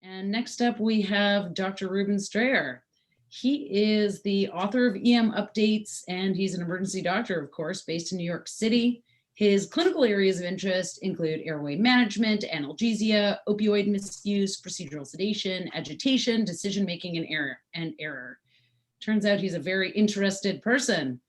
And next up, we have Dr. Reuben Strayer. He is the author of EM Updates, and he's an emergency doctor, of course, based in New York City. His clinical areas of interest include airway management, analgesia, opioid misuse, procedural sedation, agitation, decision-making, and error. Turns out he's a very interested person.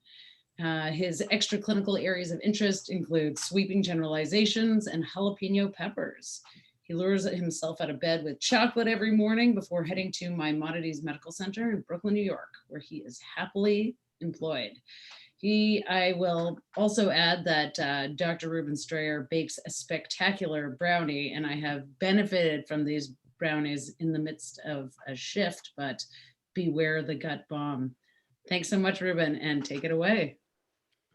His extra clinical areas of interest include sweeping generalizations and jalapeno peppers. He lures himself out of bed with chocolate every morning before heading to Maimonides Medical Center in Brooklyn, New York, where he is happily employed. I will also add that Dr. Reuben Strayer bakes a spectacular brownie, and I have benefited from these brownies in the midst of a shift, but beware the gut bomb. Thanks so much, Reuben, and take it away.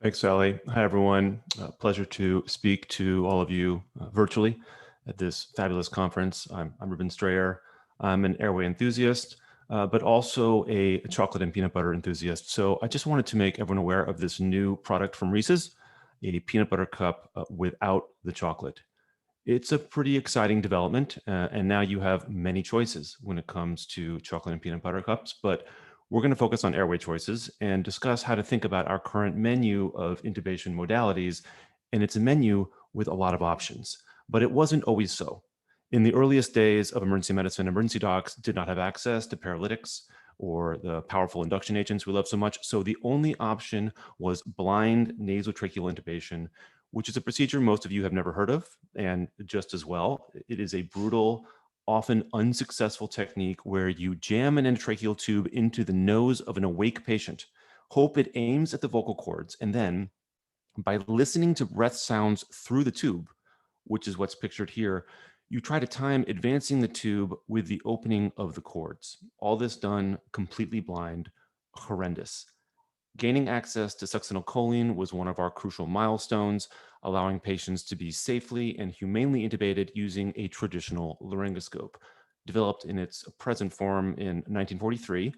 Thanks, Sally. Hi, everyone. Pleasure to speak to all of you virtually at this fabulous conference. I'm Reuben Strayer. I'm an airway enthusiast, but also a chocolate and peanut butter enthusiast. So I just wanted to make everyone aware of this new product from Reese's, a peanut butter cup without the chocolate. It's a pretty exciting development, and now you have many choices when it comes to chocolate and peanut butter cups, but we're going to focus on airway choices and discuss how to think about our current menu of intubation modalities. And it's a menu with a lot of options, but it wasn't always so. In the earliest days of emergency medicine, emergency docs did not have access to paralytics or the powerful induction agents we love so much. So the only option was blind nasotracheal intubation, which is a procedure most of you have never heard of. And just as well, it is a brutal, often unsuccessful technique where you jam an endotracheal tube into the nose of an awake patient, hope it aims at the vocal cords, and then by listening to breath sounds through the tube, which is what's pictured here, you try to time advancing the tube with the opening of the cords. All this done completely blind, horrendous. Gaining access to succinylcholine was one of our crucial milestones, allowing patients to be safely and humanely intubated using a traditional laryngoscope. Developed in its present form in 1943,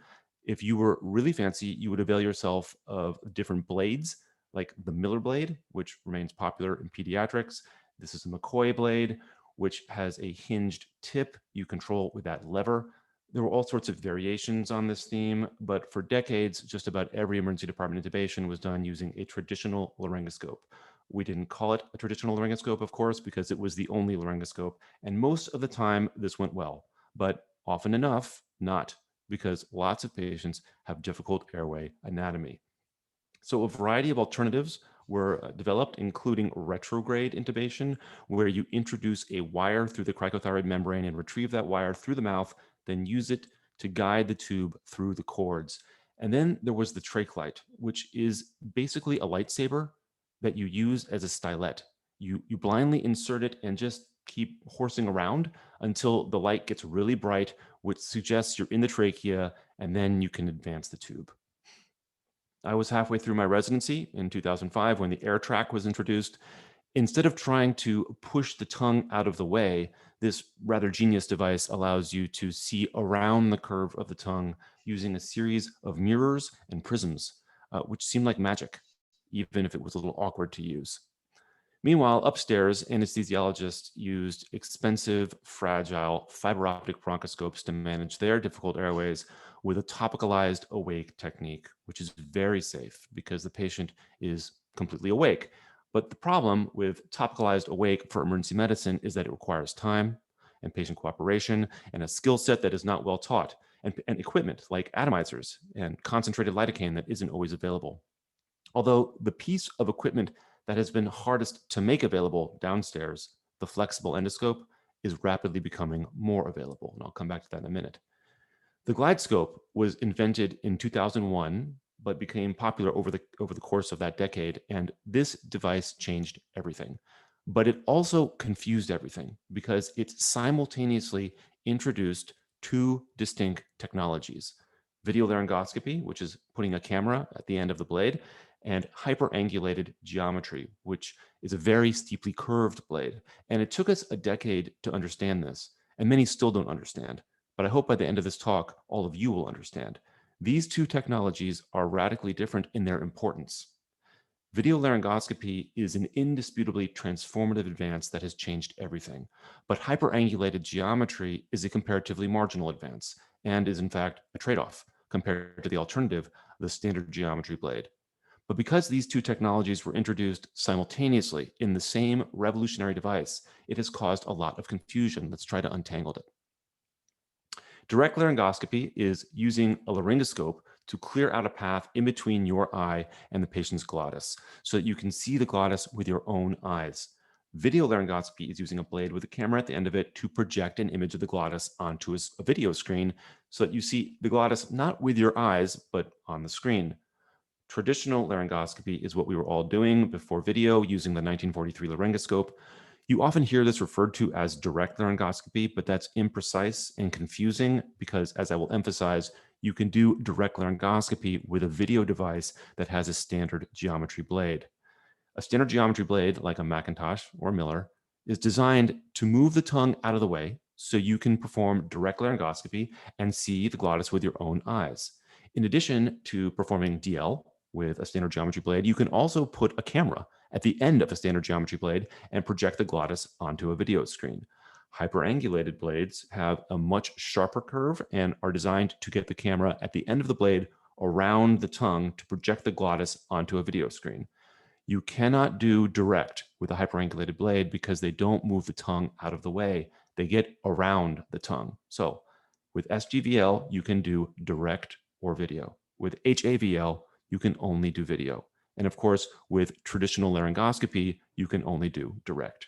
if you were really fancy, you would avail yourself of different blades, like the Miller blade, which remains popular in pediatrics. This is a McCoy blade, which has a hinged tip you control with that lever. There were all sorts of variations on this theme, but for decades, just about every emergency department intubation was done using a traditional laryngoscope. We didn't call it a traditional laryngoscope, of course, because it was the only laryngoscope, and most of the time this went well, but often enough, not, because lots of patients have difficult airway anatomy. So a variety of alternatives were developed, including retrograde intubation, where you introduce a wire through the cricothyroid membrane and retrieve that wire through the mouth, then use it to guide the tube through the cords. And then there was the trach light, which is basically a lightsaber that you use as a stylet. You blindly insert it and just keep horsing around until the light gets really bright, which suggests you're in the trachea, and then you can advance the tube. I was halfway through my residency in 2005 when the air track was introduced. Instead of trying to push the tongue out of the way, this rather genius device allows you to see around the curve of the tongue using a series of mirrors and prisms, which seemed like magic, even if it was a little awkward to use. Meanwhile, upstairs, anesthesiologists used expensive, fragile fiber optic bronchoscopes to manage their difficult airways with a topicalized awake technique, which is very safe because the patient is completely awake. But the problem with topicalized awake for emergency medicine is that it requires time and patient cooperation and a skill set that is not well taught, and equipment like atomizers and concentrated lidocaine that isn't always available. Although the piece of equipment that has been hardest to make available downstairs, the flexible endoscope, is rapidly becoming more available, and I'll come back to that in a minute. The GlideScope was invented in 2001, but became popular over the course of that decade, and this device changed everything. But it also confused everything because it simultaneously introduced two distinct technologies: videolaryngoscopy, which is putting a camera at the end of the blade, and hyperangulated geometry, which is a very steeply curved blade. And it took us a decade to understand this, and many still don't understand. But I hope by the end of this talk, all of you will understand. These two technologies are radically different in their importance. Video laryngoscopy is an indisputably transformative advance that has changed everything. But hyperangulated geometry is a comparatively marginal advance and is in fact a trade-off compared to the alternative, the standard geometry blade. But because these two technologies were introduced simultaneously in the same revolutionary device, it has caused a lot of confusion. Let's try to untangle it. Direct laryngoscopy is using a laryngoscope to clear out a path in between your eye and the patient's glottis so that you can see the glottis with your own eyes. Video laryngoscopy is using a blade with a camera at the end of it to project an image of the glottis onto a video screen so that you see the glottis not with your eyes, but on the screen. Traditional laryngoscopy is what we were all doing before video using the 1943 laryngoscope. You often hear this referred to as direct laryngoscopy, but that's imprecise and confusing because, as I will emphasize, you can do direct laryngoscopy with a video device that has a standard geometry blade. A standard geometry blade, like a Macintosh or Miller, is designed to move the tongue out of the way so you can perform direct laryngoscopy and see the glottis with your own eyes. In addition to performing DL with a standard geometry blade, you can also put a camera at the end of a standard geometry blade and project the glottis onto a video screen. Hyperangulated blades have a much sharper curve and are designed to get the camera at the end of the blade around the tongue to project the glottis onto a video screen. You cannot do direct with a hyperangulated blade because they don't move the tongue out of the way. They get around the tongue. So with SGVL, you can do direct or video. With HAVL, you can only do video. And of course, with traditional laryngoscopy, you can only do direct.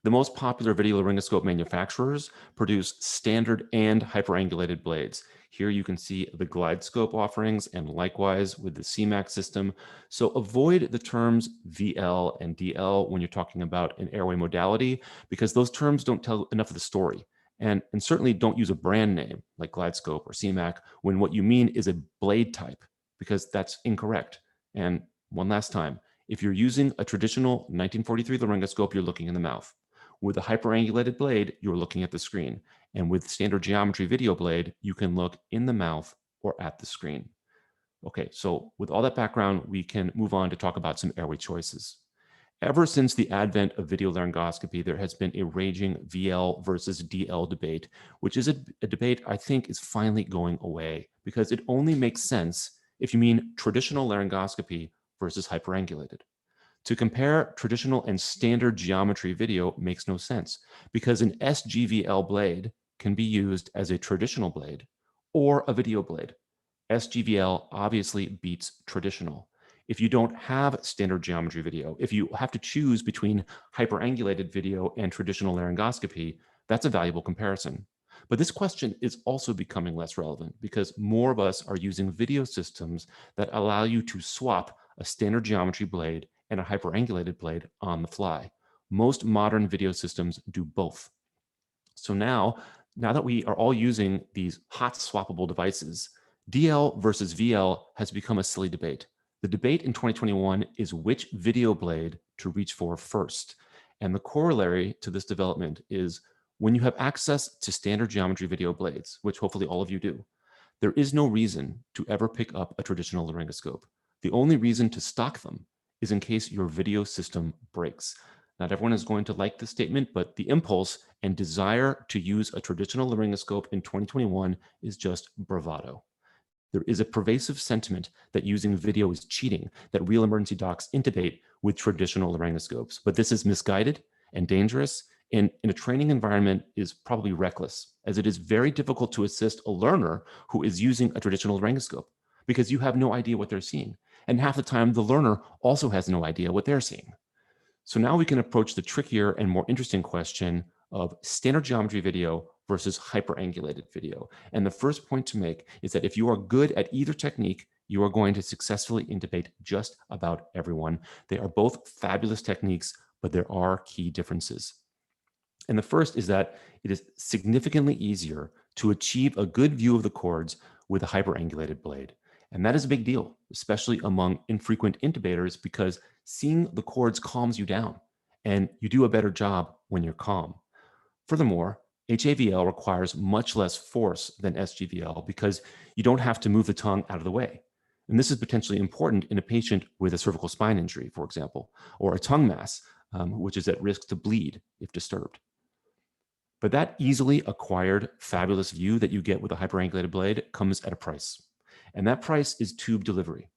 The most popular video laryngoscope manufacturers produce standard and hyperangulated blades. Here you can see the GlideScope offerings and likewise with the CMAX system. So avoid the terms VL and DL when you're talking about an airway modality because those terms don't tell enough of the story. And certainly don't use a brand name like GlideScope or CMAC when what you mean is a blade type because that's incorrect. And one last time, if you're using a traditional 1943 laryngoscope, you're looking in the mouth. With a hyperangulated blade, you're looking at the screen. And with standard geometry video blade, you can look in the mouth or at the screen. Okay, so with all that background, we can move on to talk about some airway choices. Ever since the advent of video laryngoscopy, there has been a raging VL versus DL debate, which is a debate I think is finally going away because it only makes sense if you mean traditional laryngoscopy versus hyperangulated. To compare traditional and standard geometry video makes no sense because an SGVL blade can be used as a traditional blade or a video blade. SGVL obviously beats traditional. If you don't have standard geometry video, if you have to choose between hyperangulated video and traditional laryngoscopy, that's a valuable comparison. But this question is also becoming less relevant because more of us are using video systems that allow you to swap a standard geometry blade and a hyperangulated blade on the fly. Most modern video systems do both. So now that we are all using these hot swappable devices, DL versus VL has become a silly debate. The debate in 2021 is which video blade to reach for first. And the corollary to this development is when you have access to standard geometry video blades, which hopefully all of you do, there is no reason to ever pick up a traditional laryngoscope. The only reason to stock them is in case your video system breaks. Not everyone is going to like this statement, but the impulse and desire to use a traditional laryngoscope in 2021 is just bravado. There is a pervasive sentiment that using video is cheating, that real emergency docs intubate with traditional laryngoscopes. But this is misguided and dangerous, and in a training environment is probably reckless, as it is very difficult to assist a learner who is using a traditional laryngoscope because you have no idea what they're seeing. And half the time, the learner also has no idea what they're seeing. So now we can approach the trickier and more interesting question of standard geometry video versus hyperangulated video. And the first point to make is that if you are good at either technique, you are going to successfully intubate just about everyone. They are both fabulous techniques, but there are key differences. And the first is that it is significantly easier to achieve a good view of the chords with a hyperangulated blade. And that is a big deal, especially among infrequent intubators, because seeing the chords calms you down and you do a better job when you're calm. Furthermore, HAVL requires much less force than SGVL because you don't have to move the tongue out of the way. And this is potentially important in a patient with a cervical spine injury, for example, or a tongue mass, which is at risk to bleed if disturbed. But that easily acquired fabulous view that you get with a hyperangulated blade comes at a price. And that price is tube delivery.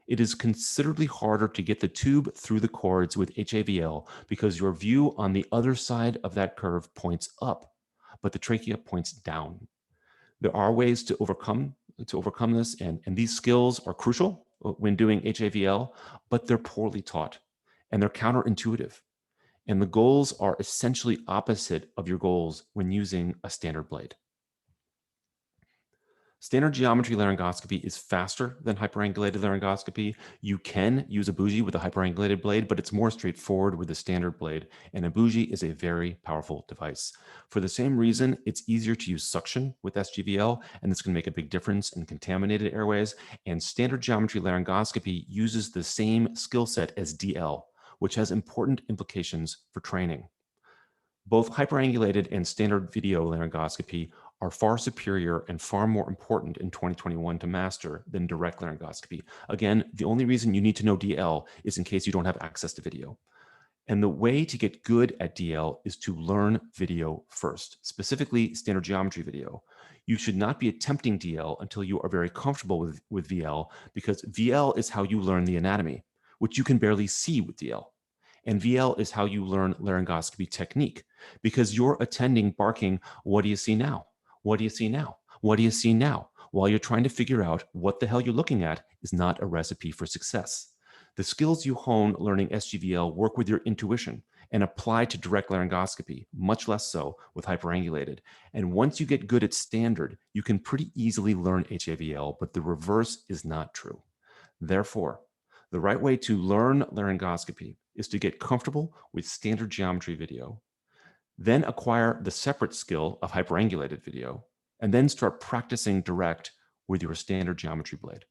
It is considerably harder to get the tube through the cords with HAVL because your view on the other side of that curve points up, but the trachea points down. There are ways to overcome this, and these skills are crucial when doing HAVL, but they're poorly taught and they're counterintuitive. And the goals are essentially opposite of your goals when using a standard blade. Standard geometry laryngoscopy is faster than hyperangulated laryngoscopy. You can use a bougie with a hyperangulated blade, but it's more straightforward with a standard blade. And a bougie is a very powerful device. For the same reason, it's easier to use suction with SGVL, and this can make a big difference in contaminated airways. And standard geometry laryngoscopy uses the same skill set as DL, which has important implications for training. Both hyperangulated and standard video laryngoscopy are far superior and far more important in 2021 to master than direct laryngoscopy. Again, the only reason you need to know DL is in case you don't have access to video. And the way to get good at DL is to learn video first, specifically standard geometry video. You should not be attempting DL until you are very comfortable with VL, because VL is how you learn the anatomy, which you can barely see with DL. And VL is how you learn laryngoscopy technique, because you're attending barking, "What do you see now? What do you see now? What do you see now?" While you're trying to figure out what the hell you're looking at is not a recipe for success. The skills you hone learning SGVL work with your intuition and apply to direct laryngoscopy, much less so with hyperangulated. And once you get good at standard, you can pretty easily learn HAVL, but the reverse is not true. Therefore, the right way to learn laryngoscopy is to get comfortable with standard geometry video, then acquire the separate skill of hyperangulated video, and then start practicing direct with your standard geometry blade.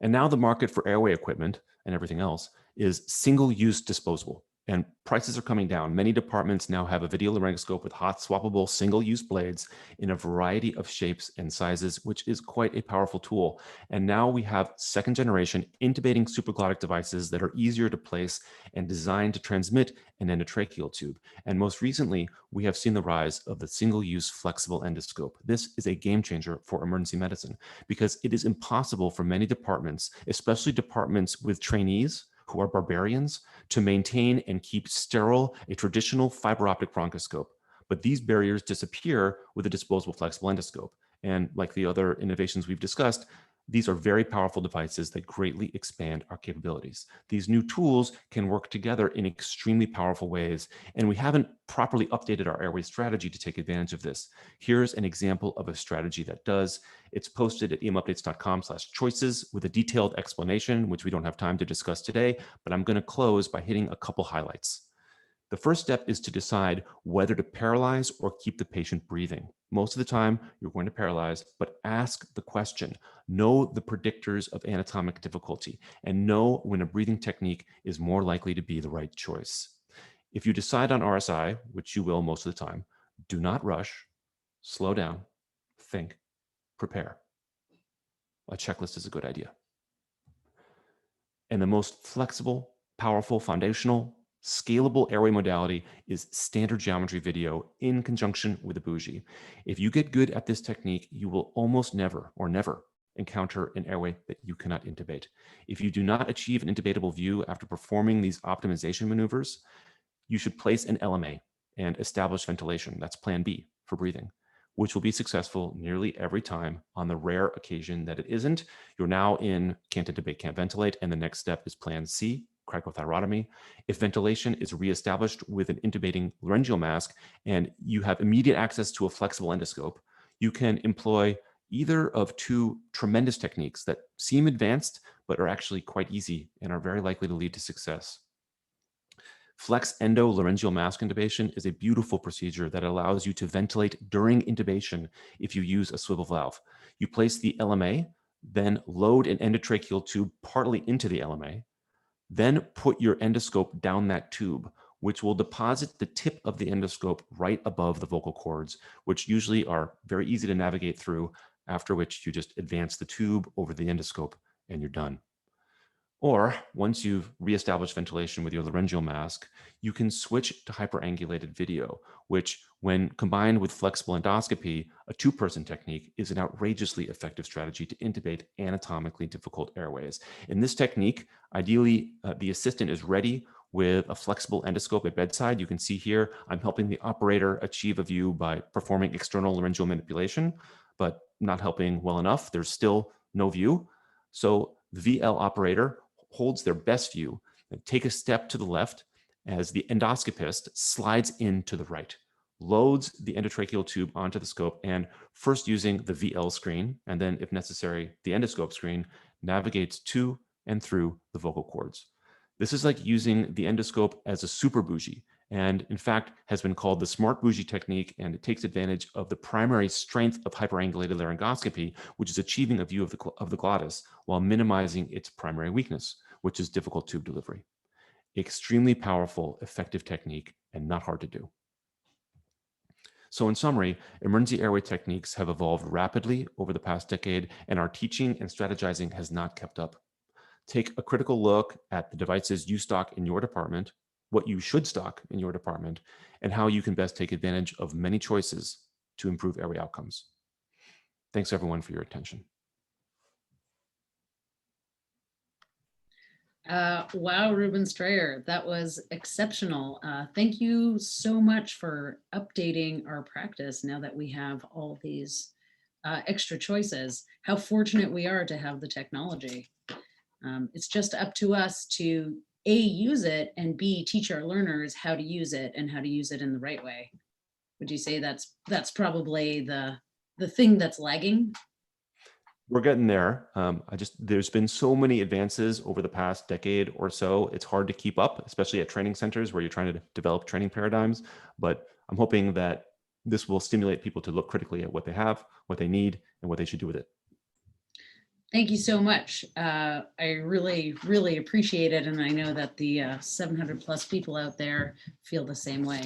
And now the market for airway equipment and everything else is single-use disposable. And prices are coming down. Many departments now have a video laryngoscope with hot swappable single-use blades in a variety of shapes and sizes, which is quite a powerful tool. And now we have second-generation intubating supraglottic devices that are easier to place and designed to transmit an endotracheal tube. And most recently, we have seen the rise of the single-use flexible endoscope. This is a game changer for emergency medicine because it is impossible for many departments, especially departments with trainees who are barbarians, to maintain and keep sterile a traditional fiber optic bronchoscope. But these barriers disappear with a disposable flexible endoscope. And like the other innovations we've discussed, these are very powerful devices that greatly expand our capabilities. These new tools can work together in extremely powerful ways, and we haven't properly updated our airway strategy to take advantage of this. Here's an example of a strategy that does. It's posted at emupdates.com/choices with a detailed explanation, which we don't have time to discuss today, but I'm going to close by hitting a couple highlights. The first step is to decide whether to paralyze or keep the patient breathing. Most of the time, you're going to paralyze, but ask the question. Know the predictors of anatomic difficulty and know when a breathing technique is more likely to be the right choice. If you decide on RSI, which you will most of the time, do not rush, slow down, think, prepare. A checklist is a good idea. And the most flexible, powerful, foundational, scalable airway modality is standard geometry video in conjunction with a bougie. If you get good at this technique, you will almost never or never encounter an airway that you cannot intubate. If you do not achieve an intubatable view after performing these optimization maneuvers, you should place an LMA and establish ventilation. That's plan B for breathing, which will be successful nearly every time. On the rare occasion that it isn't, you're now in can't intubate, can't ventilate, and the next step is plan C, cricothyrotomy. If ventilation is reestablished with an intubating laryngeal mask and you have immediate access to a flexible endoscope, you can employ either of two tremendous techniques that seem advanced, but are actually quite easy and are very likely to lead to success. Flex endo-laryngeal mask intubation is a beautiful procedure that allows you to ventilate during intubation if you use a swivel valve. You place the LMA, then load an endotracheal tube partly into the LMA, then put your endoscope down that tube, which will deposit the tip of the endoscope right above the vocal cords, which usually are very easy to navigate through after which you just advance the tube over the endoscope and you're done. Or once you've reestablished ventilation with your laryngeal mask, you can switch to hyperangulated video, which when combined with flexible endoscopy, a two-person technique, is an outrageously effective strategy to intubate anatomically difficult airways. In this technique, ideally, the assistant is ready with a flexible endoscope at bedside. You can see here, I'm helping the operator achieve a view by performing external laryngeal manipulation, but not helping well enough. There's still no view. So the VL operator holds their best view and take a step to the left as the endoscopist slides in to the right, loads the endotracheal tube onto the scope, and first using the VL screen, and then if necessary, the endoscope screen, navigates to and through the vocal cords. This is like using the endoscope as a super bougie, and in fact has been called the smart bougie technique, and it takes advantage of the primary strength of hyperangulated laryngoscopy, which is achieving a view of the glottis while minimizing its primary weakness, which is difficult tube delivery. Extremely powerful, effective technique, and not hard to do. So in summary, emergency airway techniques have evolved rapidly over the past decade, and our teaching and strategizing has not kept up. Take a critical look at the devices you stock in your department, what you should stock in your department, and how you can best take advantage of many choices to improve airway outcomes. Thanks everyone for your attention. Wow, Reuben Strayer, that was exceptional. Thank you so much for updating our practice now that we have all these extra choices. How fortunate we are to have the technology. It's just up to us to A, use it, and B, teach our learners how to use it and how to use it in the right way. Would you say that's probably the thing that's lagging? We're getting there. There's been so many advances over the past decade or so. It's hard to keep up, especially at training centers where you're trying to develop training paradigms. But I'm hoping that this will stimulate people to look critically at what they have, what they need, and what they should do with it. Thank you so much. I really, really appreciate it. And I know that the 700 plus people out there feel the same way.